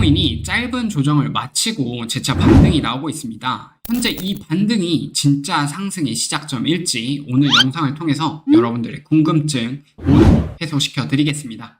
비트코인이 짧은 조정을 마치고 재차 반등이 나오고 있습니다. 현재 이 반등이 진짜 상승의 시작점일지 오늘 영상을 통해서 여러분들의 궁금증 모두 해소시켜 드리겠습니다.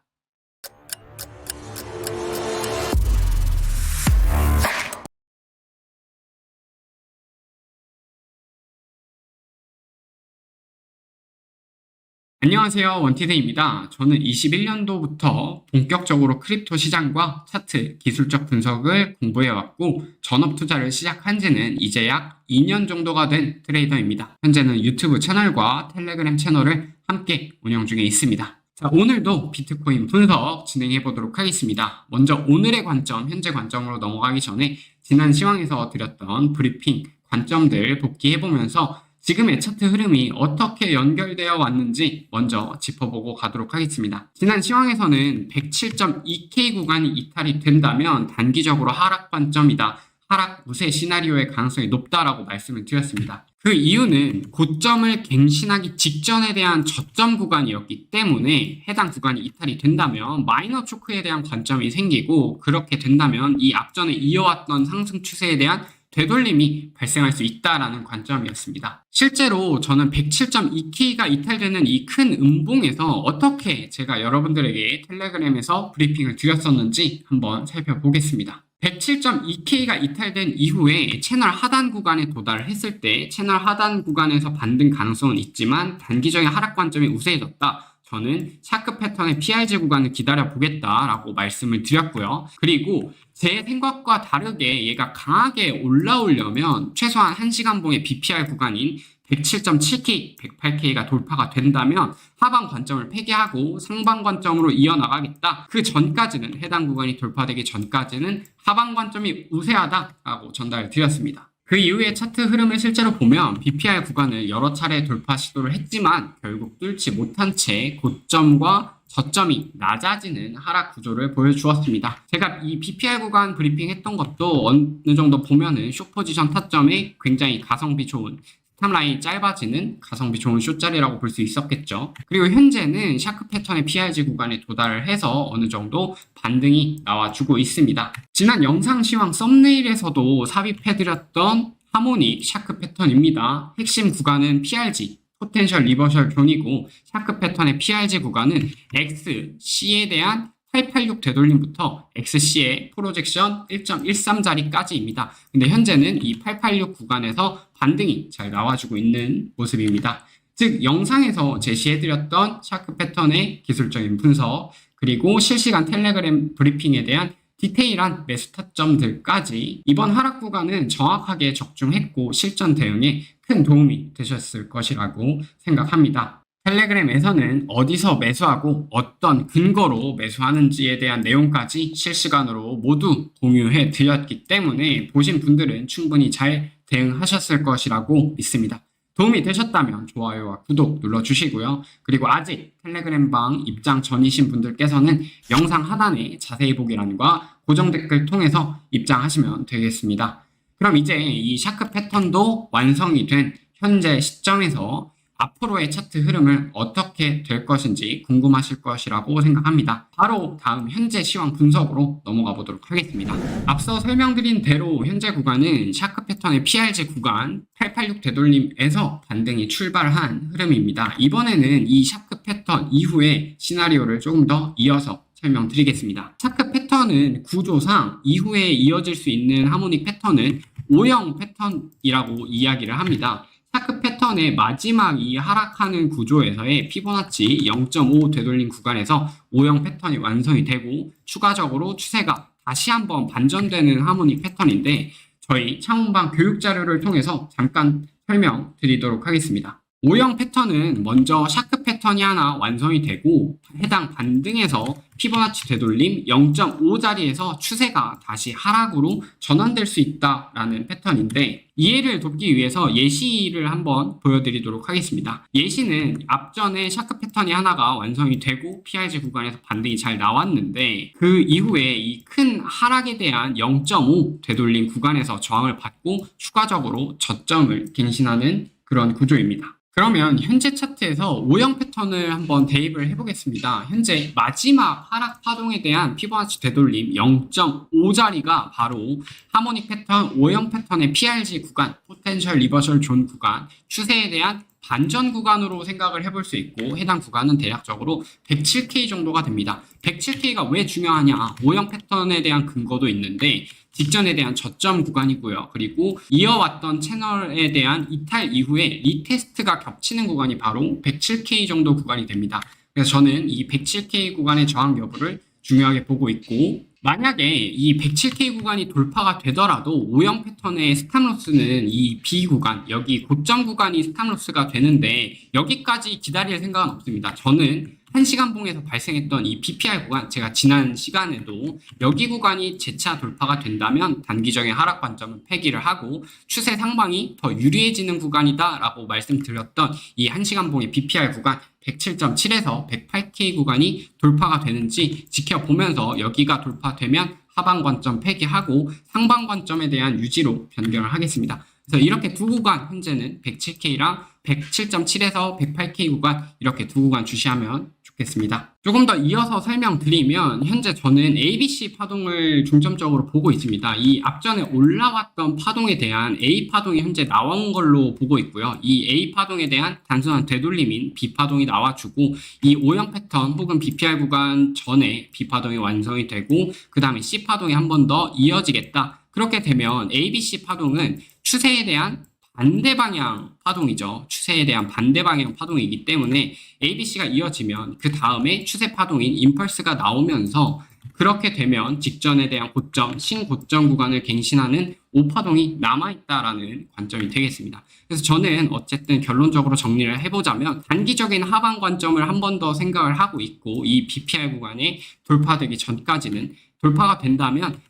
안녕하세요, 원티데이입니다. 저는 21년도부터 본격적으로 크립토 시장과 차트, 기술적 분석을 공부해왔고 전업 투자를 시작한 지는 이제 약 2년 정도가 된 트레이더입니다. 현재는 유튜브 채널과 텔레그램 채널을 함께 운영 중에 있습니다. 자, 오늘도 비트코인 분석 진행해 보도록 하겠습니다. 먼저 오늘의 관점, 현재 관점으로 넘어가기 전에 지난 시황에서 드렸던 브리핑 관점들 복귀해보면서 지금의 차트 흐름이 어떻게 연결되어 왔는지 먼저 짚어보고 가도록 하겠습니다. 지난 시황에서는 107.2K 구간이 이탈이 된다면 단기적으로 하락 관점이다. 하락 우세 시나리오의 가능성이 높다라고 말씀을 드렸습니다. 그 이유는 고점을 갱신하기 직전에 대한 저점 구간이었기 때문에 해당 구간이 이탈이 된다면 마이너 초크에 대한 관점이 생기고 그렇게 된다면 이 앞전에 이어왔던 상승 추세에 대한 되돌림이 발생할 수 있다라는 관점이었습니다. 실제로 저는 107.2K가 이탈되는 이 큰 음봉에서 어떻게 제가 여러분들에게 텔레그램에서 브리핑을 드렸었는지 한번 살펴보겠습니다. 107.2K가 이탈된 이후에 채널 하단 구간에 도달을 했을 때 채널 하단 구간에서 반등 가능성은 있지만 단기적인 하락 관점이 우세해졌다. 저는 샤크 패턴의 PRG 구간을 기다려보겠다라고 말씀을 드렸고요. 그리고 제 생각과 다르게 얘가 강하게 올라오려면 최소한 1시간봉의 BPR 구간인 107.7K, 108K가 돌파가 된다면 하방 관점을 폐기하고 상방 관점으로 이어나가겠다. 그 전까지는 해당 구간이 돌파되기 전까지는 하방 관점이 우세하다라고 전달을 드렸습니다. 그 이후에 차트 흐름을 실제로 보면 BPR 구간을 여러 차례 돌파 시도를 했지만 결국 뚫지 못한 채 고점과 저점이 낮아지는 하락 구조를 보여주었습니다. 제가 이 BPR 구간 브리핑 했던 것도 어느 정도 보면은 숏포지션 타점에 굉장히 가성비 좋은 스탑라인이 짧아지는 가성비 좋은 숏자리라고 볼 수 있었겠죠. 그리고 현재는 샤크 패턴의 PRG 구간에 도달을 해서 어느 정도 반등이 나와주고 있습니다. 지난 영상 시황 썸네일에서도 삽입해드렸던 하모닉 샤크 패턴입니다. 핵심 구간은 PRG, 포텐셜 리버셜 존이고 샤크 패턴의 PRG 구간은 XC에 대한 886 되돌림부터 XC의 프로젝션 1.13자리까지입니다. 근데 현재는 이 886 구간에서 반등이 잘 나와주고 있는 모습입니다. 즉 영상에서 제시해드렸던 샤크 패턴의 기술적인 분석 그리고 실시간 텔레그램 브리핑에 대한 디테일한 매수 타점들까지 이번 하락 구간은 정확하게 적중했고 실전 대응에 큰 도움이 되셨을 것이라고 생각합니다. 텔레그램에서는 어디서 매수하고 어떤 근거로 매수하는지에 대한 내용까지 실시간으로 모두 공유해 드렸기 때문에 보신 분들은 충분히 잘 대응하셨을 것이라고 믿습니다. 도움이 되셨다면 좋아요와 구독 눌러주시고요. 그리고 아직 텔레그램방 입장 전이신 분들께서는 영상 하단에 자세히 보기란과 고정 댓글 통해서 입장하시면 되겠습니다. 그럼 이제 이 샤크 패턴도 완성이 된 현재 시점에서 앞으로의 차트 흐름을 어떻게 될 것인지 궁금하실 것이라고 생각합니다. 바로 다음 현재 시황 분석으로 넘어가 보도록 하겠습니다. 앞서 설명드린 대로 현재 구간은 샤크 패턴의 PRG 구간 886 되돌림에서 반등이 출발한 흐름입니다. 이번에는 이 샤크 패턴 이후의 시나리오를 조금 더 이어서 설명드리겠습니다. 샤크 패턴은 구조상 이후에 이어질 수 있는 하모닉 패턴은 O형 패턴이라고 이야기를 합니다. 샤크 패턴의 마지막 이 하락하는 구조에서의 피보나치 0.5 되돌림 구간에서 O형 패턴이 완성이 되고 추가적으로 추세가 다시 한번 반전되는 하모닉 패턴인데 저희 창원방 교육 자료를 통해서 잠깐 설명드리도록 하겠습니다. O형 패턴은 먼저 샤크 패턴이 하나 완성이 되고 해당 반등에서 피보나치 되돌림 0.5 자리에서 추세가 다시 하락으로 전환될 수 있다라는 패턴인데 이해를 돕기 위해서 예시를 한번 보여드리도록 하겠습니다. 예시는 앞전에 샤크 패턴이 하나가 완성이 되고 PRG 구간에서 반등이 잘 나왔는데 그 이후에 이 큰 하락에 대한 0.5 되돌림 구간에서 저항을 받고 추가적으로 저점을 갱신하는 그런 구조입니다. 그러면 현재 차트에서 O형 패턴을 한번 대입을 해보겠습니다. 현재 마지막 하락 파동에 대한 피보나치 되돌림 0.5자리가 바로 하모닉 패턴 O형 패턴의 PRG 구간, 포텐셜 리버셜 존 구간, 추세에 대한 반전 구간으로 생각을 해볼 수 있고, 해당 구간은 대략적으로 107K 정도가 됩니다. 107K가 왜 중요하냐? O형 패턴에 대한 근거도 있는데 직전에 대한 저점 구간이고요. 그리고 이어왔던 채널에 대한 이탈 이후에 리테스트가 겹치는 구간이 바로 107K 정도 구간이 됩니다. 그래서 저는 이 107K 구간의 저항 여부를 중요하게 보고 있고, 만약에 이 107K 구간이 돌파가 되더라도 O형 패턴의 스탑로스는 이 B 구간, 여기 고점 구간이 스탑로스가 되는데 여기까지 기다릴 생각은 없습니다. 저는 1시간 봉에서 발생했던 이 PPR 구간, 제가 지난 시간에도 여기 구간이 재차 돌파가 된다면 단기적인 하락 관점은 폐기를 하고 추세 상방이 더 유리해지는 구간이다 라고 말씀드렸던 이 1시간 봉의 PPR 구간 107.7에서 108K 구간이 돌파가 되는지 지켜보면서 여기가 돌파되면 하방 관점 폐기하고 상방 관점에 대한 유지로 변경을 하겠습니다. 그래서 이렇게 두 구간, 현재는 107K랑 107.7에서 108K 구간, 이렇게 두 구간 주시하면 좋겠습니다. 조금 더 이어서 설명드리면 현재 저는 ABC 파동을 중점적으로 보고 있습니다. 이 앞전에 올라왔던 파동에 대한 A 파동이 현재 나온 걸로 보고 있고요. 이 A 파동에 대한 단순한 되돌림인 B 파동이 나와주고 이 O형 패턴 혹은 BPR 구간 전에 B 파동이 완성이 되고 그 다음에 C 파동이 한 번 더 이어지겠다. 그렇게 되면 ABC 파동은 추세에 대한 반대 방향 파동이죠. 추세에 대한 반대 방향 파동이기 때문에 ABC가 이어지면 그 다음에 추세 파동인 임펄스가 나오면서 그렇게 되면 직전에 대한 고점, 신고점 구간을 갱신하는 O파동이 남아있다라는 관점이 되겠습니다. 그래서 저는 어쨌든 결론적으로 정리를 해보자면 단기적인 하방 관점을 한 번 더 생각을 하고 있고 이 BPR 구간에 돌파되기 전까지는 돌파가 된다면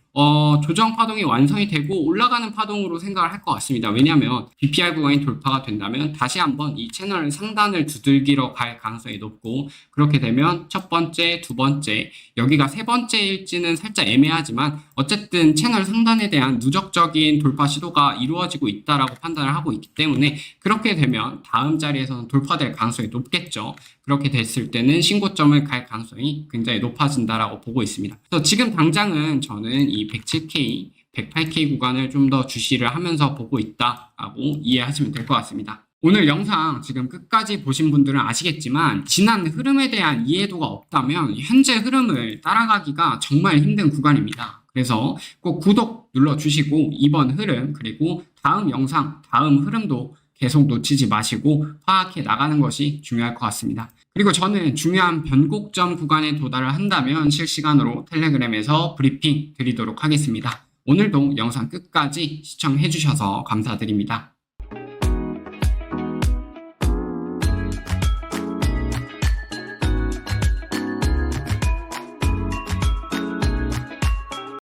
조정 파동이 완성이 되고 올라가는 파동으로 생각을 할 것 같습니다. 왜냐하면 BPR 구간이 돌파가 된다면 다시 한번 이 채널 상단을 두들기러 갈 가능성이 높고 그렇게 되면 첫 번째, 두 번째, 여기가 세 번째일지는 살짝 애매하지만 어쨌든 채널 상단에 대한 누적적인 돌파 시도가 이루어지고 있다라고 판단을 하고 있기 때문에 그렇게 되면 다음 자리에서는 돌파될 가능성이 높겠죠. 그렇게 됐을 때는 신고점을 갈 가능성이 굉장히 높아진다라고 보고 있습니다. 그래서 지금 당장은 저는 이 107K, 108K 구간을 좀 더 주시를 하면서 보고 있다라고 이해하시면 될 것 같습니다. 오늘 영상 지금 끝까지 보신 분들은 아시겠지만 지난 흐름에 대한 이해도가 없다면 현재 흐름을 따라가기가 정말 힘든 구간입니다. 그래서 꼭 구독 눌러주시고 이번 흐름 그리고 다음 영상, 다음 흐름도 계속 놓치지 마시고 파악해 나가는 것이 중요할 것 같습니다. 그리고 저는 중요한 변곡점 구간에 도달을 한다면 실시간으로 텔레그램에서 브리핑 드리도록 하겠습니다. 오늘도 영상 끝까지 시청해 주셔서 감사드립니다.